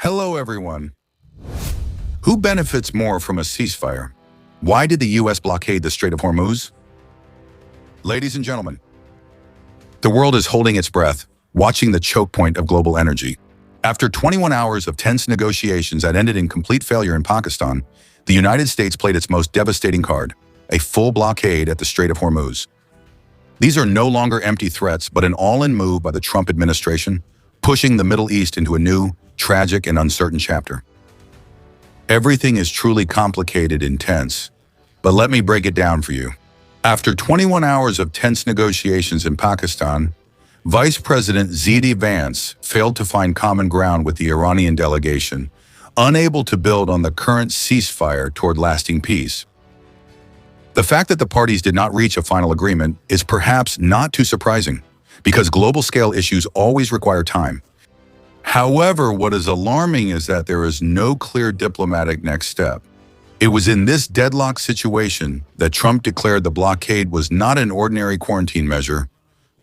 Hello, everyone. Who benefits more from a ceasefire? Why did the U.S. blockade the Strait of Hormuz? Ladies and gentlemen, the world is holding its breath, watching the choke point of global energy. After 21 hours of tense negotiations that ended in complete failure in Pakistan, the United States played its most devastating card, a full blockade at the Strait of Hormuz. These are no longer empty threats, but an all-in move by the Trump administration, pushing the Middle East into a new, tragic, and uncertain chapter. Everything is truly complicated and tense, but let me break it down for you. After 21 hours of tense negotiations in Pakistan, Vice President Z.D. Vance failed to find common ground with the Iranian delegation, unable to build on the current ceasefire toward lasting peace. The fact that the parties did not reach a final agreement is perhaps not too surprising, because global-scale issues always require time. However, what is alarming is that there is no clear diplomatic next step. It was in this deadlock situation that Trump declared the blockade was not an ordinary quarantine measure,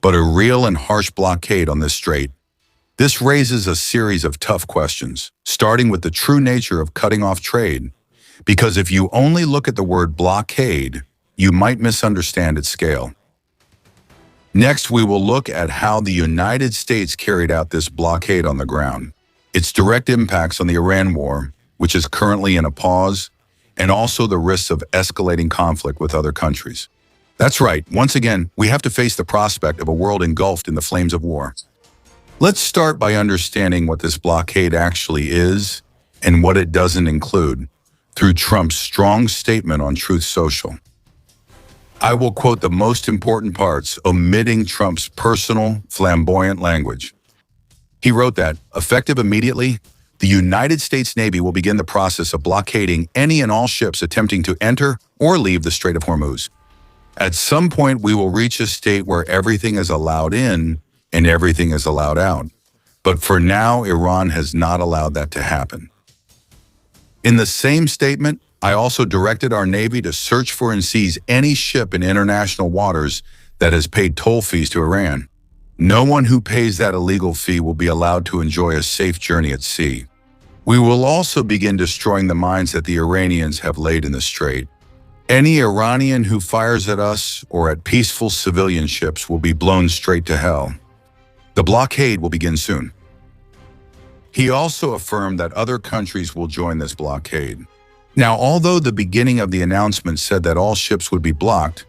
but a real and harsh blockade on this strait. This raises a series of tough questions, starting with the true nature of cutting off trade, because if you only look at the word blockade, you might misunderstand its scale. Next, we will look at how the United States carried out this blockade on the ground, its direct impacts on the Iran war, which is currently in a pause, and also the risks of escalating conflict with other countries. That's right, once again, we have to face the prospect of a world engulfed in the flames of war. Let's start by understanding what this blockade actually is and what it doesn't include, through Trump's strong statement on Truth Social. I will quote the most important parts, omitting Trump's personal, flamboyant language. He wrote that, effective immediately, the United States Navy will begin the process of blockading any and all ships attempting to enter or leave the Strait of Hormuz. At some point, we will reach a state where everything is allowed in and everything is allowed out. But for now, Iran has not allowed that to happen. In the same statement, I also directed our Navy to search for and seize any ship in international waters that has paid toll fees to Iran. No one who pays that illegal fee will be allowed to enjoy a safe journey at sea. We will also begin destroying the mines that the Iranians have laid in the strait. Any Iranian who fires at us or at peaceful civilian ships will be blown straight to hell. The blockade will begin soon. He also affirmed that other countries will join this blockade. Now, although the beginning of the announcement said that all ships would be blocked,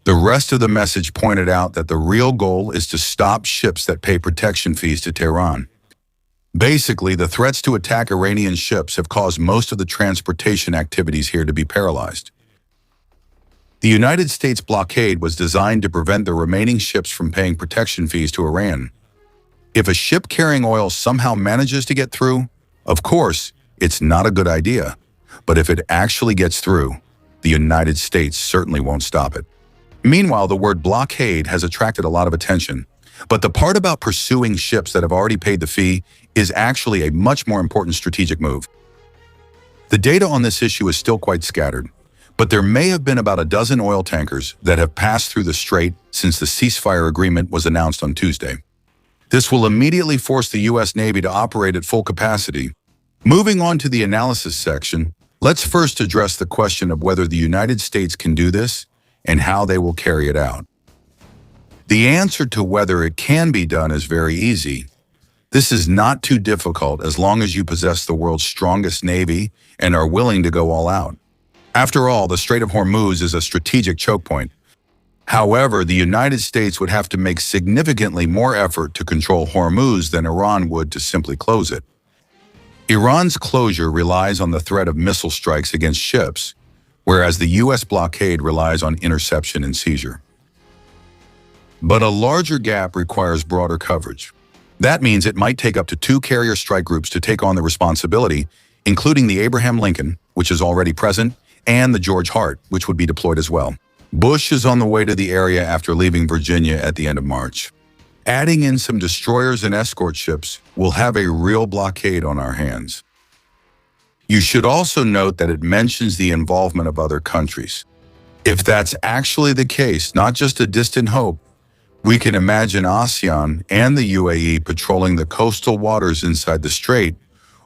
the rest of the message pointed out that the real goal is to stop ships that pay protection fees to Tehran. Basically, the threats to attack Iranian ships have caused most of the transportation activities here to be paralyzed. The United States blockade was designed to prevent the remaining ships from paying protection fees to Iran. If a ship carrying oil somehow manages to get through, of course, it's not a good idea. But if it actually gets through, the United States certainly won't stop it. Meanwhile, the word blockade has attracted a lot of attention. But the part about pursuing ships that have already paid the fee is actually a much more important strategic move. The data on this issue is still quite scattered, but there may have been about a dozen oil tankers that have passed through the strait since the ceasefire agreement was announced on Tuesday. This will immediately force the U.S. Navy to operate at full capacity. Moving on to the analysis section, let's first address the question of whether the United States can do this and how they will carry it out. The answer to whether it can be done is very easy. This is not too difficult as long as you possess the world's strongest navy and are willing to go all out. After all, the Strait of Hormuz is a strategic choke point. However, the United States would have to make significantly more effort to control Hormuz than Iran would to simply close it. Iran's closure relies on the threat of missile strikes against ships, whereas the U.S. blockade relies on interception and seizure. But a larger gap requires broader coverage. That means it might take up to 2 carrier strike groups to take on the responsibility, including the Abraham Lincoln, which is already present, and the George Hart, which would be deployed as well. Bush is on the way to the area after leaving Virginia at the end of March. Adding in some destroyers and escort ships will have a real blockade on our hands. You should also note that it mentions the involvement of other countries. If that's actually the case, not just a distant hope, we can imagine ASEAN and the UAE patrolling the coastal waters inside the strait,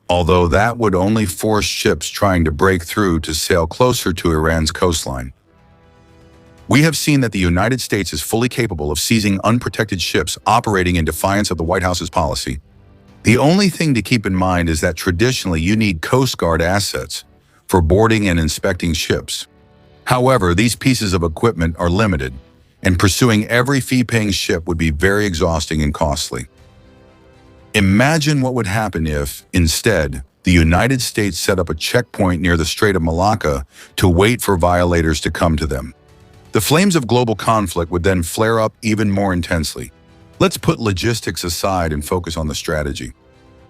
although that would only force ships trying to break through to sail closer to Iran's coastline. We have seen that the United States is fully capable of seizing unprotected ships operating in defiance of the White House's policy. The only thing to keep in mind is that traditionally you need Coast Guard assets for boarding and inspecting ships. However, these pieces of equipment are limited, and pursuing every fee-paying ship would be very exhausting and costly. Imagine what would happen if, instead, the United States set up a checkpoint near the Strait of Malacca to wait for violators to come to them. The flames of global conflict would then flare up even more intensely. Let's put logistics aside and focus on the strategy.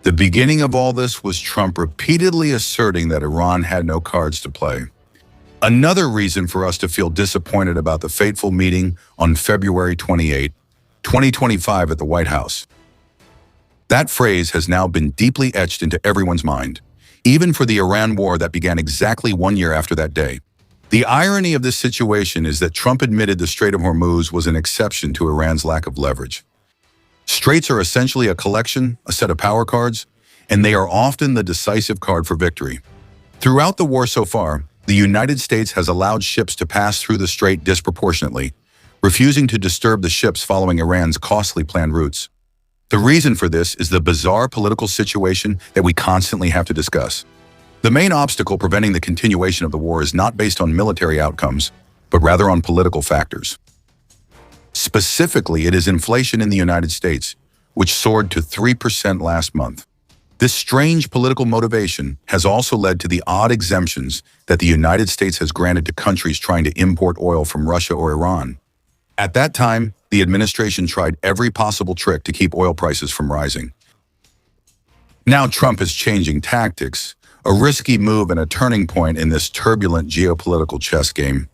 The beginning of all this was Trump repeatedly asserting that Iran had no cards to play. Another reason for us to feel disappointed about the fateful meeting on February 28, 2025 at the White House. That phrase has now been deeply etched into everyone's mind, even for the Iran war that began exactly 1 year after that day. The irony of this situation is that Trump admitted the Strait of Hormuz was an exception to Iran's lack of leverage. Straits are essentially a collection, a set of power cards, and they are often the decisive card for victory. Throughout the war so far, the United States has allowed ships to pass through the strait disproportionately, refusing to disturb the ships following Iran's costly planned routes. The reason for this is the bizarre political situation that we constantly have to discuss. The main obstacle preventing the continuation of the war is not based on military outcomes, but rather on political factors. Specifically, it is inflation in the United States, which soared to 3% last month. This strange political motivation has also led to the odd exemptions that the United States has granted to countries trying to import oil from Russia or Iran. At that time, the administration tried every possible trick to keep oil prices from rising. Now Trump is changing tactics, a risky move and a turning point in this turbulent geopolitical chess game.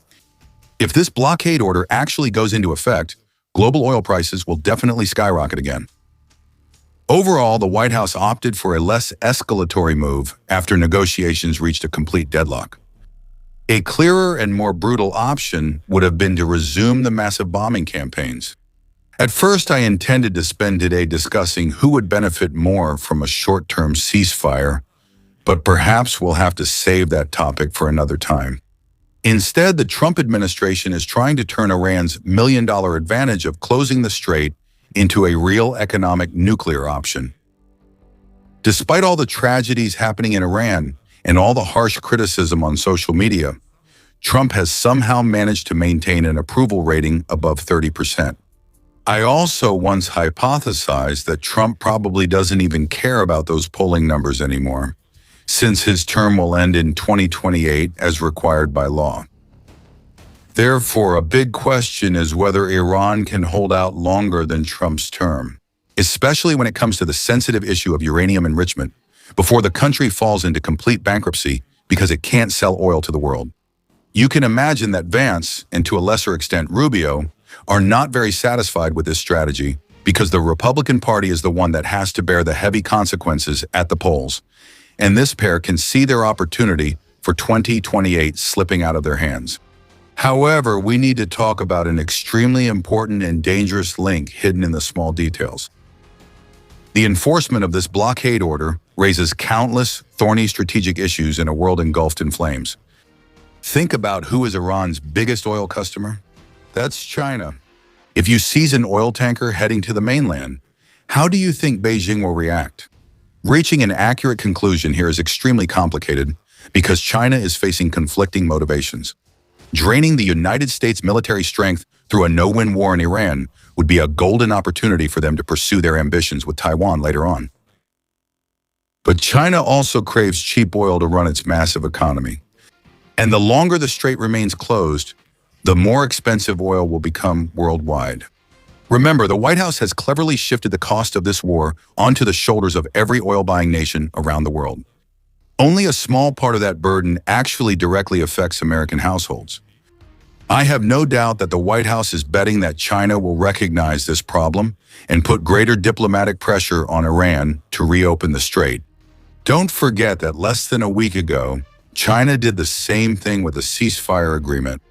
If this blockade order actually goes into effect, global oil prices will definitely skyrocket again. Overall, the White House opted for a less escalatory move after negotiations reached a complete deadlock. A clearer and more brutal option would have been to resume the massive bombing campaigns. At first, I intended to spend today discussing who would benefit more from a short-term ceasefire, but perhaps we'll have to save that topic for another time. Instead, the Trump administration is trying to turn Iran's million-dollar advantage of closing the strait into a real economic nuclear option. Despite all the tragedies happening in Iran and all the harsh criticism on social media, Trump has somehow managed to maintain an approval rating above 30%. I also once hypothesized that Trump probably doesn't even care about those polling numbers anymore, since his term will end in 2028 as required by law. Therefore, a big question is whether Iran can hold out longer than Trump's term, especially when it comes to the sensitive issue of uranium enrichment, before the country falls into complete bankruptcy because it can't sell oil to the world. You can imagine that Vance, and to a lesser extent Rubio, are not very satisfied with this strategy because the Republican Party is the one that has to bear the heavy consequences at the polls, and this pair can see their opportunity for 2028 slipping out of their hands. However, we need to talk about an extremely important and dangerous link hidden in the small details. The enforcement of this blockade order raises countless thorny strategic issues in a world engulfed in flames. Think about who is Iran's biggest oil customer. That's China. If you seize an oil tanker heading to the mainland, how do you think Beijing will react? Reaching an accurate conclusion here is extremely complicated because China is facing conflicting motivations. Draining the United States military strength through a no-win war in Iran would be a golden opportunity for them to pursue their ambitions with Taiwan later on. But China also craves cheap oil to run its massive economy. And the longer the strait remains closed, the more expensive oil will become worldwide. Remember, the White House has cleverly shifted the cost of this war onto the shoulders of every oil-buying nation around the world. Only a small part of that burden actually directly affects American households. I have no doubt that the White House is betting that China will recognize this problem and put greater diplomatic pressure on Iran to reopen the strait. Don't forget that less than a week ago, China did the same thing with the ceasefire agreement.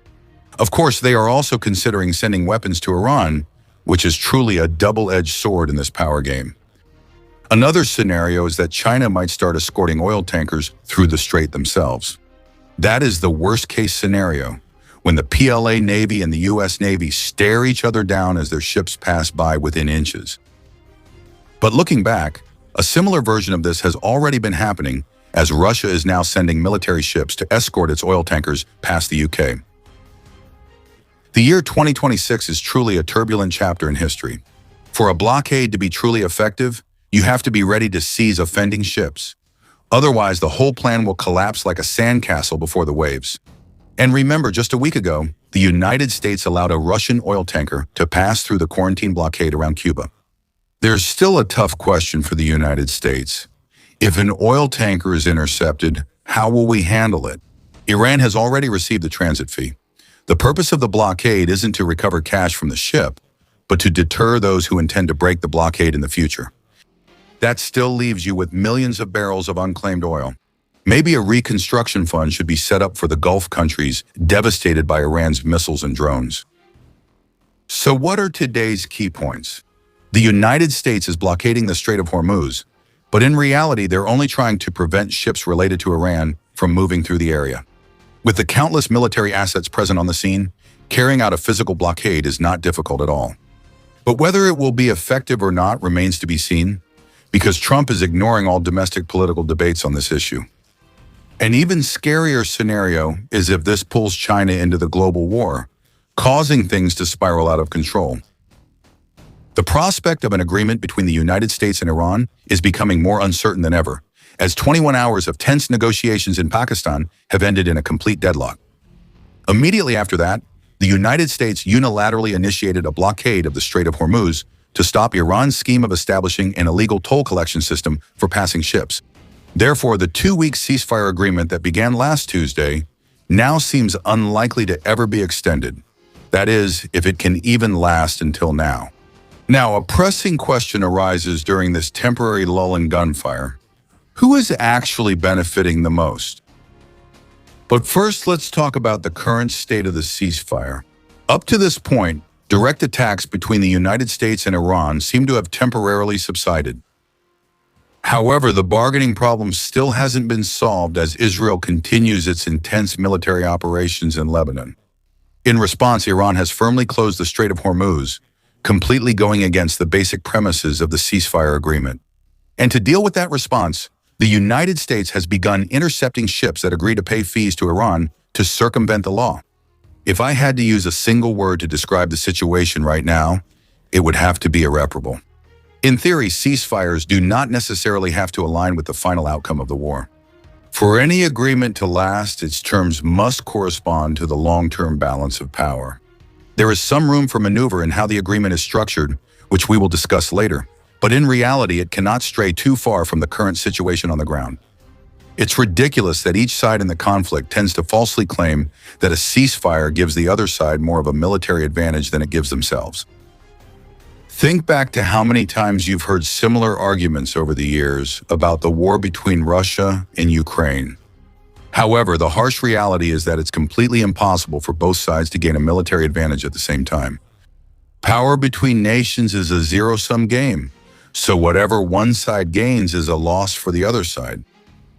Of course, they are also considering sending weapons to Iran, which is truly a double-edged sword in this power game. Another scenario is that China might start escorting oil tankers through the strait themselves. That is the worst-case scenario, when the PLA Navy and the US Navy stare each other down as their ships pass by within inches. But looking back, a similar version of this has already been happening, as Russia is now sending military ships to escort its oil tankers past the UK. The year 2026 is truly a turbulent chapter in history. For a blockade to be truly effective, you have to be ready to seize offending ships. Otherwise, the whole plan will collapse like a sandcastle before the waves. And remember, just a week ago, the United States allowed a Russian oil tanker to pass through the quarantine blockade around Cuba. There's still a tough question for the United States. If an oil tanker is intercepted, how will we handle it? Iran has already received the transit fee. The purpose of the blockade isn't to recover cash from the ship, but to deter those who intend to break the blockade in the future. That still leaves you with millions of barrels of unclaimed oil. Maybe a reconstruction fund should be set up for the Gulf countries devastated by Iran's missiles and drones. So what are today's key points? The United States is blockading the Strait of Hormuz, but in reality, they're only trying to prevent ships related to Iran from moving through the area. With the countless military assets present on the scene, carrying out a physical blockade is not difficult at all. But whether it will be effective or not remains to be seen, because Trump is ignoring all domestic political debates on this issue. An even scarier scenario is if this pulls China into the global war, causing things to spiral out of control. The prospect of an agreement between the United States and Iran is becoming more uncertain than ever, as 21 hours of tense negotiations in Pakistan have ended in a complete deadlock. Immediately after that, the United States unilaterally initiated a blockade of the Strait of Hormuz to stop Iran's scheme of establishing an illegal toll collection system for passing ships. Therefore, the 2-week ceasefire agreement that began last Tuesday now seems unlikely to ever be extended. That is, if it can even last until now. Now, a pressing question arises during this temporary lull in gunfire. Who is actually benefiting the most? But first, let's talk about the current state of the ceasefire. Up to this point, direct attacks between the United States and Iran seem to have temporarily subsided. However, the bargaining problem still hasn't been solved as Israel continues its intense military operations in Lebanon. In response, Iran has firmly closed the Strait of Hormuz, completely going against the basic premises of the ceasefire agreement. And to deal with that response, the United States has begun intercepting ships that agree to pay fees to Iran to circumvent the law. If I had to use a single word to describe the situation right now, it would have to be irreparable. In theory, ceasefires do not necessarily have to align with the final outcome of the war. For any agreement to last, its terms must correspond to the long-term balance of power. There is some room for maneuver in how the agreement is structured, which we will discuss later, but in reality, it cannot stray too far from the current situation on the ground. It's ridiculous that each side in the conflict tends to falsely claim that a ceasefire gives the other side more of a military advantage than it gives themselves. Think back to how many times you've heard similar arguments over the years about the war between Russia and Ukraine. However, the harsh reality is that it's completely impossible for both sides to gain a military advantage at the same time. Power between nations is a zero-sum game, so whatever one side gains is a loss for the other side.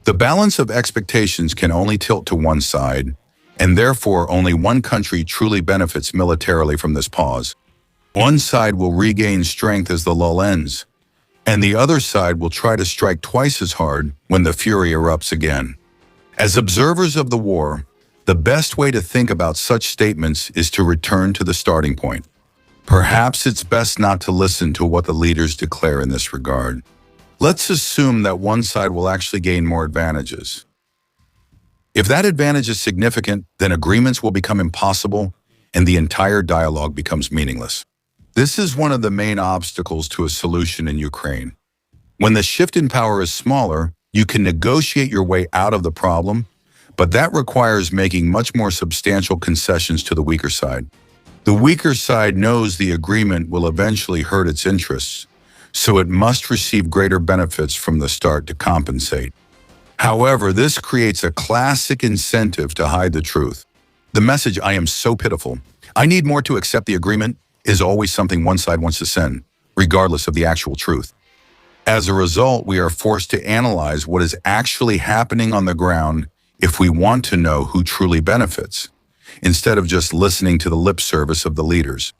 The balance of expectations can only tilt to one side, and therefore only one country truly benefits militarily from this pause. One side will regain strength as the lull ends, and the other side will try to strike twice as hard when the fury erupts again. As observers of the war, the best way to think about such statements is to return to the starting point. Perhaps it's best not to listen to what the leaders declare in this regard. Let's assume that one side will actually gain more advantages. If that advantage is significant, then agreements will become impossible and the entire dialogue becomes meaningless. This is one of the main obstacles to a solution in Ukraine. When the shift in power is smaller, you can negotiate your way out of the problem, but that requires making much more substantial concessions to the weaker side. The weaker side knows the agreement will eventually hurt its interests, so it must receive greater benefits from the start to compensate. However, this creates a classic incentive to hide the truth. The message, "I am so pitiful, I need more to accept the agreement," is always something one side wants to send, regardless of the actual truth. As a result, we are forced to analyze what is actually happening on the ground if we want to know who truly benefits, instead of just listening to the lip service of the leaders.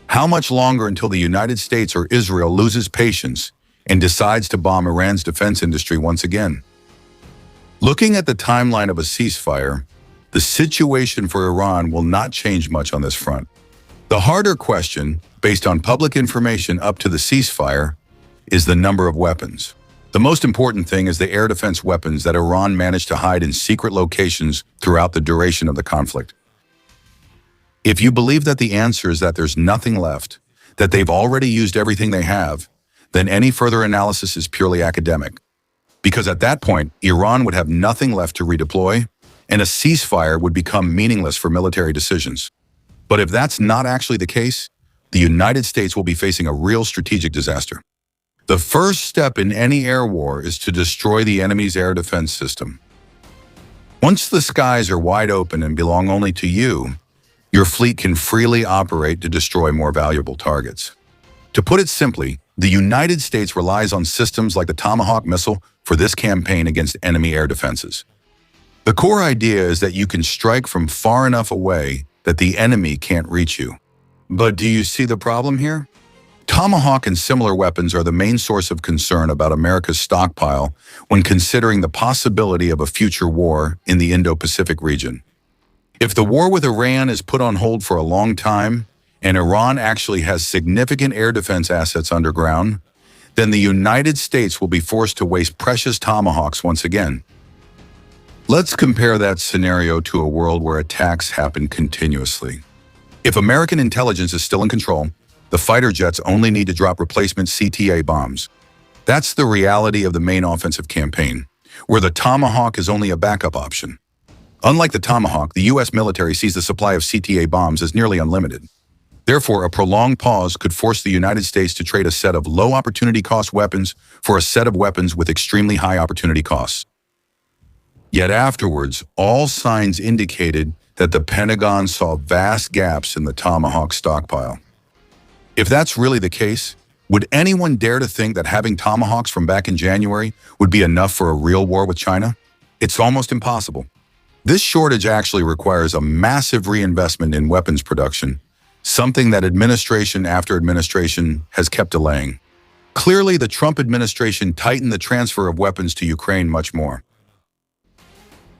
How much longer until the United States or Israel loses patience and decides to bomb Iran's defense industry once again? Looking at the timeline of a ceasefire, the situation for Iran will not change much on this front. The harder question, based on public information up to the ceasefire, is the number of weapons. The most important thing is the air defense weapons that Iran managed to hide in secret locations throughout the duration of the conflict. If you believe that the answer is that there's nothing left, that they've already used everything they have, then any further analysis is purely academic. Because at that point, Iran would have nothing left to redeploy, and a ceasefire would become meaningless for military decisions. But if that's not actually the case, the United States will be facing a real strategic disaster. The first step in any air war is to destroy the enemy's air defense system. Once the skies are wide open and belong only to you, your fleet can freely operate to destroy more valuable targets. To put it simply, the United States relies on systems like the Tomahawk missile for this campaign against enemy air defenses. The core idea is that you can strike from far enough away that the enemy can't reach you. But do you see the problem here? Tomahawk and similar weapons are the main source of concern about America's stockpile when considering the possibility of a future war in the Indo-Pacific region. If the war with Iran is put on hold for a long time, and Iran actually has significant air defense assets underground, then the United States will be forced to waste precious Tomahawks once again. Let's compare that scenario to a world where attacks happen continuously. If American intelligence is still in control, the fighter jets only need to drop replacement CTA bombs. That's the reality of the main offensive campaign, where the Tomahawk is only a backup option. Unlike the Tomahawk, the U.S. military sees the supply of CTA bombs as nearly unlimited. Therefore, a prolonged pause could force the United States to trade a set of low opportunity cost weapons for a set of weapons with extremely high opportunity costs. Yet afterwards, all signs indicated that the Pentagon saw vast gaps in the Tomahawk stockpile. If that's really the case, would anyone dare to think that having Tomahawks from back in January would be enough for a real war with China? It's almost impossible. This shortage actually requires a massive reinvestment in weapons production, something that administration after administration has kept delaying. Clearly, the Trump administration tightened the transfer of weapons to Ukraine much more.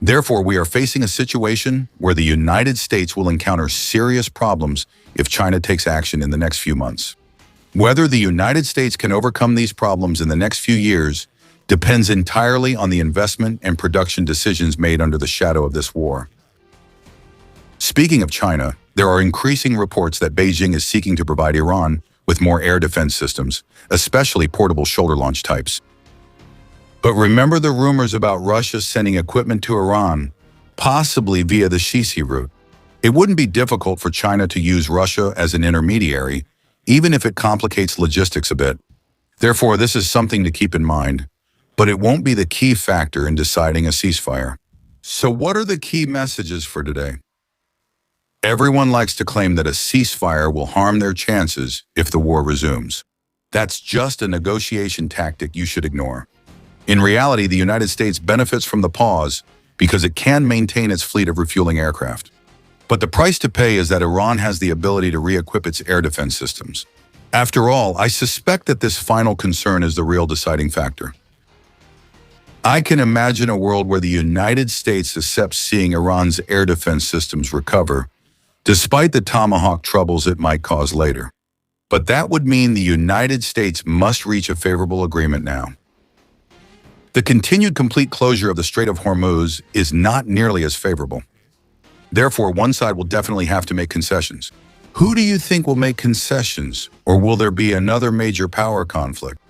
Therefore, we are facing a situation where the United States will encounter serious problems if China takes action in the next few months. Whether the United States can overcome these problems in the next few years depends entirely on the investment and production decisions made under the shadow of this war. Speaking of China, there are increasing reports that Beijing is seeking to provide Iran with more air defense systems, especially portable shoulder launch types. But remember the rumors about Russia sending equipment to Iran, possibly via the Ceasefire route. It wouldn't be difficult for China to use Russia as an intermediary, even if it complicates logistics a bit. Therefore, this is something to keep in mind, but it won't be the key factor in deciding a ceasefire. So what are the key messages for today? Everyone likes to claim that a ceasefire will harm their chances if the war resumes. That's just a negotiation tactic you should ignore. In reality, the United States benefits from the pause because it can maintain its fleet of refueling aircraft. But the price to pay is that Iran has the ability to re-equip its air defense systems. After all, I suspect that this final concern is the real deciding factor. I can imagine a world where the United States accepts seeing Iran's air defense systems recover, despite the Tomahawk troubles it might cause later. But that would mean the United States must reach a favorable agreement now. The continued complete closure of the Strait of Hormuz is not nearly as favorable. Therefore, one side will definitely have to make concessions. Who do you think will make concessions, or will there be another major power conflict?